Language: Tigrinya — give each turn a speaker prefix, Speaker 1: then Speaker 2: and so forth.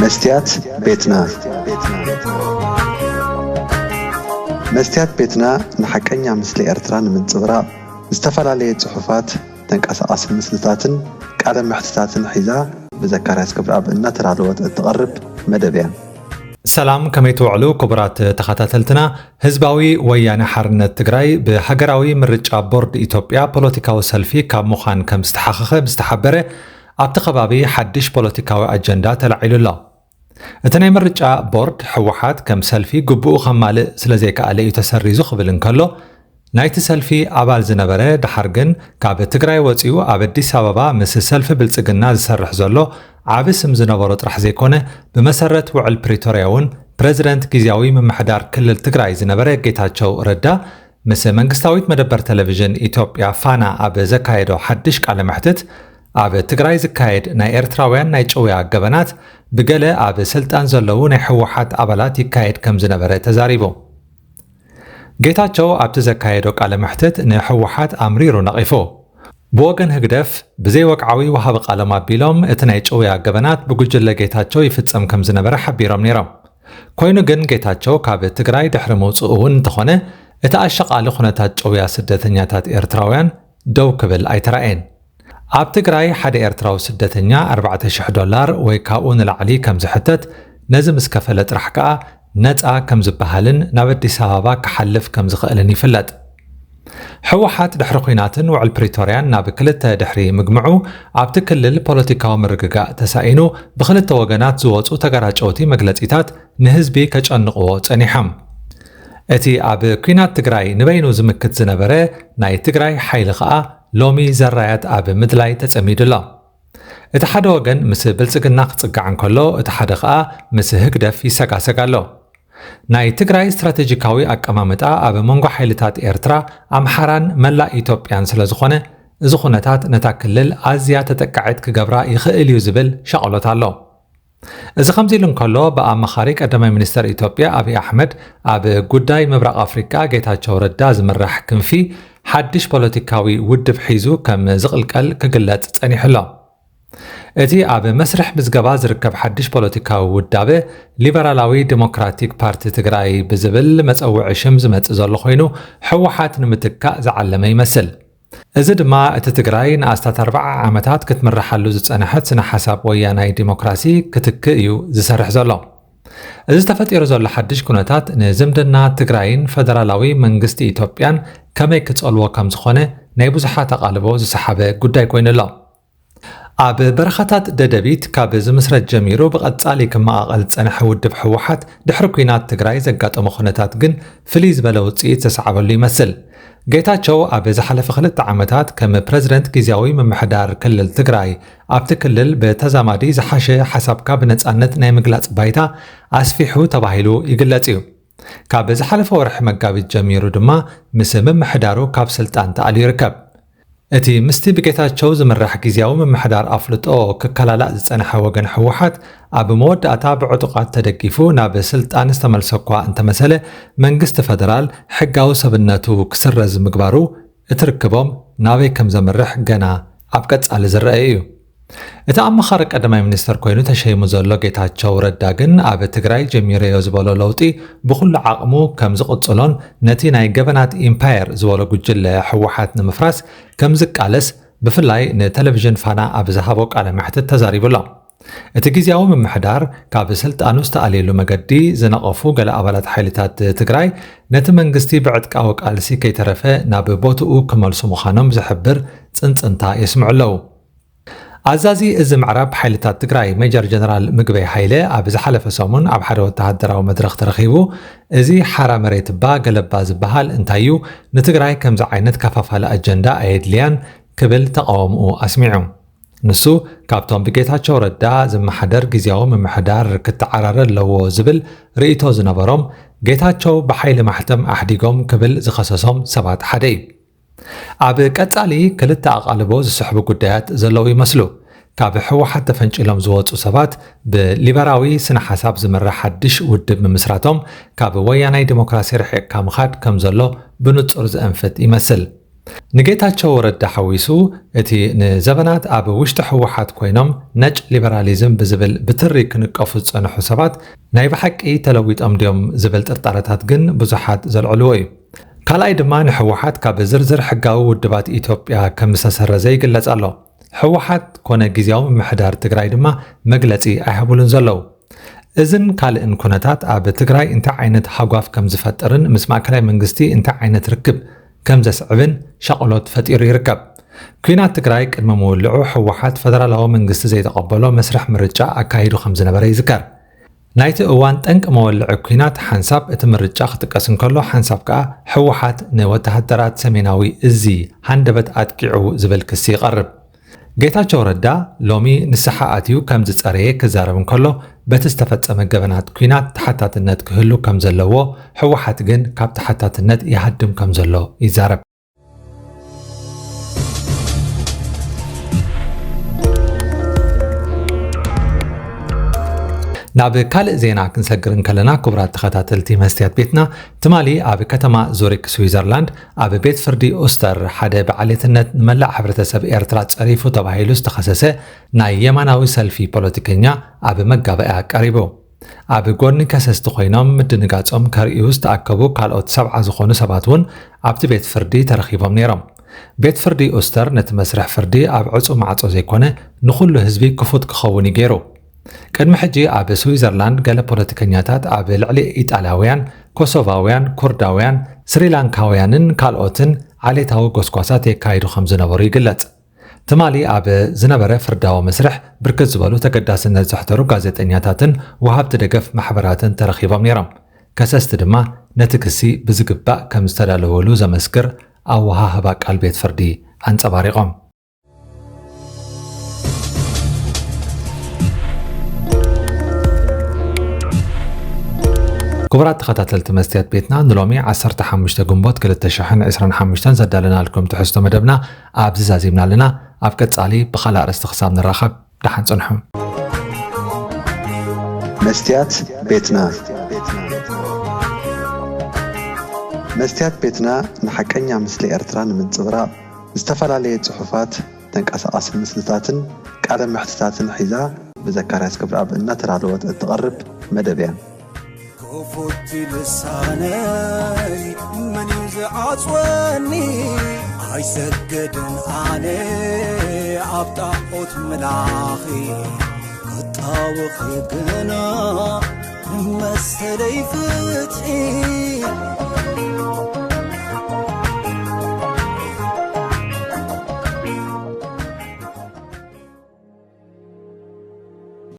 Speaker 1: مستيات بيتنا مستيات بيتنا نحكينا مثل إرتران من صغراء استفعل عليه صحفات تنقص مسلتاتن قال محتساتن حيزا بذكر اسكبر اب ان ترالوت تقرب مدبيا
Speaker 2: سلام كما يتوعلو كبرات تخاتلتنا حزباوي ويانا حرنت تግራይ بهجراوي مرጫ بورد ኢትዮጵያ ፖለቲካዊ ሰልፊ ካብ ሙኻን ከም ዝተሓኸኸ ምስተሓበረ ኣብቲ ከባቢ ሓድሽ ፖለቲካዊ ኣጀንዳ ተላዒሉሎ እቲ ናይ ምርጫ ቦርድ ሕወሓት ከም ሰልፊ ግቡኡ ከማልእ ስለዘይከኣለ እዩ ተሰሪዙ ክብል እንከሎ ናይቲ ሰልፊ ኣባል ዝነበረ ድሓር ግን ካብ ትግራይ ወፂኡ ኣብ ኣዲስ ኣበባ ምስ ሰልፊ ብልጽግና ዝሰርሕ ዘሎ ዓብ ስም ዝነበሮ ጥራሕ ዘይኮነ ብመሰረት ውዕል ፕሪቶሪያውን ፕሬዝደንት ጊዜያዊ ምምሕዳር ክልል ትግራይ ዝነበረ ጌታቸው ረዳ ምስ መንግስታዊት መደበር ቴሌቪዥን ኢትዮጵያ ፋና ኣብ ዘካየዶ ሓድሽ ቃለ መሕትት ኣብ ትግራይ ዝካየድ ናይ ኤርትራውያን ናይ ጨውያ ገበናት ብገለ ኣብ ስልጣን ዘለዉ ናይ ሕወሓት ኣባላት ይካየድ ከም ዝነበረ ተዛሪቡ ጌታቸው ኣብቲ ዘካየዶ ቃለ መሕትት ንሕወሓት ኣምሪሩ ነቒፉ ብወገን ህግደፍ ብዘይ ወቅዓዊ ወሃብ ቃለ ማቢሎም እቲ ናይ ጨውያ ገበናት ብጉጅለ ጌታቸው ይፍጸም ከም ዝነበረ ሓቢሮም ነይሮም ኮይኑ ግን ጌታቸው ካብ ትግራይ ድሕሪ ምውፅኡ እውን እንተኾነ እቲ ኣሸቓሊ ኩነታት ጨውያ ስደተኛታት ኤርትራውያን ደው ክብል ኣይተራእየን ኣብ ትግራይ ሓደ ኤርትራዊ ስደተኛ $4,000 ወይ ካብኡ ንላዕሊ ከም ዝሕተት ነዚ ምስ ከፈለ ጥራሕ ከዓ ነፃ ከም ዝበሃልን ናብ ኣዲስ ኣበባ ክሓልፍ ከም ዝኽእልን ይፍለጥ ሕወሓት ድሕሪ ኩናትን ውዕል ፕሪቶሪያን ናብ ክልተ ድሕሪ ምግምዑ ኣብቲ ክልል ፖለቲካዊ ምርግጋእ ተሳኢኑ ብክልተ ወገናት ዝወፁ ተገራጨውቲ መግለፂታት ንህዝቢ ከጨንቕዎ ጸኒሖም እቲ ኣብ ኩናት ትግራይ ንበይኑ ዝምክት ዝነበረ ናይ ትግራይ ሓይሊ ከዓ ሎሚ ዘራያት ኣብ ምድላይ ተጸሚዱሎ እቲ ሓደ ወገን ምስ ብልጽግና ክጽጋዕ እንከሎ እቲ ሓደ ከዓ ምስ ህግደፍ ይሰጋሰጋሎ ናይ ትግራይ ስትራቴጂካዊ ኣቀማምጣ ኣብ መንጎ ሓይልታት ኤርትራ ኣምሓራን መላእ ኢትዮጵያን ስለ ዝኾነ እዚ ኩነታት ነታ ክልል ኣዝያ ተጠቃዒት ክገብራ ይኽእል እዩ ዝብል ሸቕሎት ኣሎ እዚ ከምዚ ኢሉ እንከሎ ብኣማኻሪ ቀዳማይ ሚኒስተር ኢትዮጵያ ኣብይ ኣሕመድ ኣብ ጉዳይ ምብራቕ ኣፍሪቃ ጌታቸው ረዳ ዝምራሕ ክንፊ ሓድሽ ፖለቲካዊ ውድብ ሒዙ ከም ዝቕልቀል ክግለጽ ጸኒሕሎ እቲ ኣብ መስርሕ ምዝገባ ዝርከብ ሓድሽ ፖለቲካዊ ውዳበ ሊበራላዊ ዲሞክራቲክ ፓርቲ ትግራይ ብዝብል መፀውዒ ሽም ዝመጽእ ዘሎ ኮይኑ ሕወሓት ንምትካእ ዝዓለመ ይመስል እዚ ድማ እቲ ትግራይ ንኣስታት 40 ዓመታት ክትምራሓሉ ዝጸንሐት ስነ ሓሳብ ወያናይ ዲሞክራሲ ክትክእ እዩ ዝሰርሕ ዘሎ እዚ ተፈጢሩ ዘሎ ሓድሽ ኩነታት ንዝምድና ትግራይን ፈደራላዊ መንግስቲ ኢትዮጵያን ከመይ ክጸልዎ ከም ዝኾነ ናይ ብዙሓት ኣቓልቦ ዝሰሓበ ጉዳይ ኮይኑሎ ኣብ በረኻታት ደደቢት ካብ ዝምስረት ጀሚሩ ብቐጻሊ ክመቓቐል ዝጸንሐ ውድብ ሕወሓት ድሕሪ ኩናት ትግራይ ዘጋጠመ ኩነታት ግን ፍልይ ዝበለ ውፅኢት ዘሰዓበሉ ይመስል ጌታቸው ኣብ ዝሓለፈ 2 ዓመታት ከም ፕሬዝደንት ጊዜያዊ ምምሕዳር ክልል ትግራይ ኣብቲ ክልል ብተዛማዲ ዝሓሸ ሓሳብካ ብነጻነት ናይ ምግላጽ ባይታ ኣስፊሑ ተባሂሉ ይግለጽ እዩ ካብ ዝሓለፈ ወርሒ መጋቢት ጀሚሩ ድማ ምስ ምምሕዳሩ ካብ ስልጣን ተኣልዩ ይርከብ እቲ ምስቲ ብጌታቸው ዝምራሕ ጊዜያዊ ምምሕዳር ኣፍልጦ ክከላላእ ዝጸንሐ ወገን ሕወሓት ኣብ መወዳእታ ብዕጡቓት ተደጊፉ ናብ ስልጣን ዝተመልሰኳ እንተመሰለ መንግስቲ ፈደራል ሕጋዊ ሰብነቱ ክስረዝ ምግባሩ እትርክቦም ናበይ ከም ዘምርሕ ገና ኣብ ቀጻሊ ዝረአ እዩ እቲ ኣማኻሪ ቀዳማይ ሚኒስተር ኮይኑ ተሸይሙ ዘሎ ጌታቸው ረዳ ግን ኣብ ትግራይ ጀሚረዮ ዝበሎ ለውጢ ብኩሉ ዓቕሙ ከም ዝቕጽሎን ነቲ ናይ ገበናት ኢምፓየር ዝበሎ ጉጅለ ሕወሓት ንምፍራስ ከም ዝቃለስ ብፍላይ ንቴሌቪዥን ፋና ኣብ ዝሃቦ ቃለ መሕትት ተዛሪቡሎ እቲ ጊዜያዊ ምምሕዳር ካብ ስልጣኑ ዝተኣልየሉ መገዲ ዝነቐፉ ገለ ኣባላት ሓይልታት ትግራይ ነቲ መንግስቲ ብዕጥቃዊ ቃልሲ ከይተረፈ ናብ ቦትኡ ክመልሱ ምዃኖም ዝሕብር ጽንጽንታ የስምዑለዉ ኣዛዚ እዚ ምዕራብ ሓይልታት ትግራይ ሜጀር ጀነራል ምግበይ ሃይለ ኣብ ዝሓለፈ ሰሙን ኣብ ሓደ ወተሃደራዊ መድረኽ ተረኺቡ እዚ ሓራ መሬት ባ ገለባ ዝበሃል እንታዩ ንትግራይ ከምዚ ዓይነት ከፋፋለ ኣጀንዳ ኣየድልያን ክብል ተቃውምኡ ኣስሚዑ ንሱ ካብቶም ብጌታቸው ረዳ ዝመሓደር ጊዜያዊ ምምሕዳር ክትዓራረ ኣለዎ ዝብል ርእይቶ ዝነበሮም ጌታቸው ብሓይሊ ማሕተም ኣሕዲጎም ክብል ዝኸሰሶም ሰባት ሓደ እዩ ኣብ ቀጻሊ ክልተ ኣቓልቦ ዝስሕቡ ጉዳያት ዘለዉ ይመስሉ ካብ ሕወሓት ተፈንጭሎም ዝወፁ ሰባት ብሊበራዊ ስነ ሓሳብ ዝምራሕ ሓድሽ ውድብ ምምስራቶም ካብ ወያናይ ዲሞክራሲ ርሒቕካ ምኻድ ከም ዘሎ ብንጹር ዘንፍት ይመስል ንጌታቸው ረዳ ሓዊሱ እቲ ንዘበናት ኣብ ውሽጢ ሕወሓት ኮይኖም ነጭ ሊበራሊዝም ብዝብል ብትሪ ክንቀፉ ዝጸንሑ ሰባት ናይ ብሓቂ ተለዊጦም ድዮም ዝብል ጥርጣረታት ግን ብዙሓት ዘልዕልዎ እዩ። ካልኣይ ድማ ንሕወሓት ካብ ዝርዝር ሕጋዊ ውድባት ኢትዮጵያ ከም ዝተሰረዘ ይግለጽ ኣሎ። ሕወሓት ኮነ ጊዜያዊ ምምሕዳር ትግራይ ድማ መግለጺ ኣይሃብሉን ዘለዉ። እዝን ካልእን ኩነታት ኣብ ትግራይ እንታይ ዓይነት ሓጓፍ ከም ዝፈጥርን ምስ ማእከላይ መንግስቲ እንታይ ዓይነት ርክብ ከም ዘስዕብን ሸቕሎት ፈጢሩ ይርከብ። ኩናት ትግራይ ቅድሚ ምውልዑ ሕወሓት ፈደራላዊ መንግስቲ ዘይተቐበሎ መስርሕ ምርጫ ኣካይዱ ከም ዝነበረ ይዝከር። ናይቲ እዋን ጠንቂ መወልዒ ኩናት ሓንሳብ እቲ ምርጫ ክጥቀስ እንከሎ ሓንሳብ ከዓ ሕወሓት ንወተሃደራት ሰሜናዊ እዙ ሃንደበት ኣጥቂዑ ዝብል ክሲ ይቐርብ። ጌታቸው ረዳ ሎሚ ንስሓ ኣትዩ ከም ዝጸረየ ክዛረብ እንከሎ በቲ ዝተፈጸመ ገበናት ኩናት ተሓታትነት ክህሉ ከም ዘለዎ ሕወሓት ግን ካብ ተሓታትነት ይሃድም ከም ዘሎ ይዛረብ። ናብ ካልእ ዜና ክንሰግር እንከለና ክቡራት ተኸታተልቲ መስትያት ቤትና ትማሊ ኣብ ከተማ ዙሪክ ስዊዘርላንድ ኣብ ቤት ፍርዲ ኦስተር ሓደ በዓልትነት ንመላእ ሕብረተሰብ ኤርትራ ጸሪፉ ተባሂሉ ዝተኸሰሰ ናይ የማናዊ ሰልፊ ፖለቲከኛ ኣብ መጋበያ ቀሪቡ። ኣብ ጎኒ ከሰስቲ ኮይኖም ምድንጋጾም ከርእዩ ዝተኣከቡ ካልኦት 70 ዝኾኑ ሰባት እውን ኣብቲ ቤት ፍርዲ ተረኺቦም ነይሮም። ቤት ፍርዲ ኦስተር ነቲ መስርሕ ፍርዲ ኣብ ዕፁ ማዕጾ ዘይኮነ ንኹሉ ህዝቢ ክፉት ክኸውን ይገይሩ። ቅድሚ ሕጂ ኣብ ስዊዘርላንድ ገለ ፖለቲከኛታት ኣብ ልዕሊ ኢጣልያውያን፣ ኮሶቫውያን፣ ኩርዳውያን፣ ስሪላንካውያንን ካልኦትን ዓሌታዊ ጎስጓሳት የካይዱ ከም ዝነበሩ ይግለጽ። ትማሊ ኣብ ዝነበረ ፍርዳዊ መስርሕ ብርክት ዝበሉ ተገዳስነት ዘሕተሩ ጋዜጠኛታትን ወሃብቲ ደገፍ ማሕበራትን ተረኺቦም ነይሮም። ከሰስቲ ድማ ነቲ ክሲ ብዝግባእ ከም ዝተዳለወሉ ዘመስክር ኣወሃህባ ቃል ቤት ፍርዲ ኣንጸባሪቖም። ክቡራት ተኸታተልቲ መስትያት ቤትና ንሎሚ 15 ግንቦት 2025 ዘዳለና ልኩም ትሕዝቶ መደብና ኣብዚ ዛዚምና ኣለና። ኣብ ቀጻሊ ብኻልእ ኣርእስቲ ክሳብ ንራኸብ ደሓን ጽንሑ።
Speaker 1: መስትያት ቤትና መስትያት ቤትና ንሓቀኛ ምስሊ ኤርትራ ንምንጽብራቕ ዝተፈላለየ ጽሑፋት ተንቀሳቐሲ ምስልታትን ቃለ ምሕትታትን ሒዛ ብዘካርያስ ክብረኣብ እናተዳለወት እትቐርብ መደብ እያ።
Speaker 3: كفوت لساني من يزعصوني هاي سجدن علي عبطاقوت ملاخي قطاوخي قنا مسلي فتحي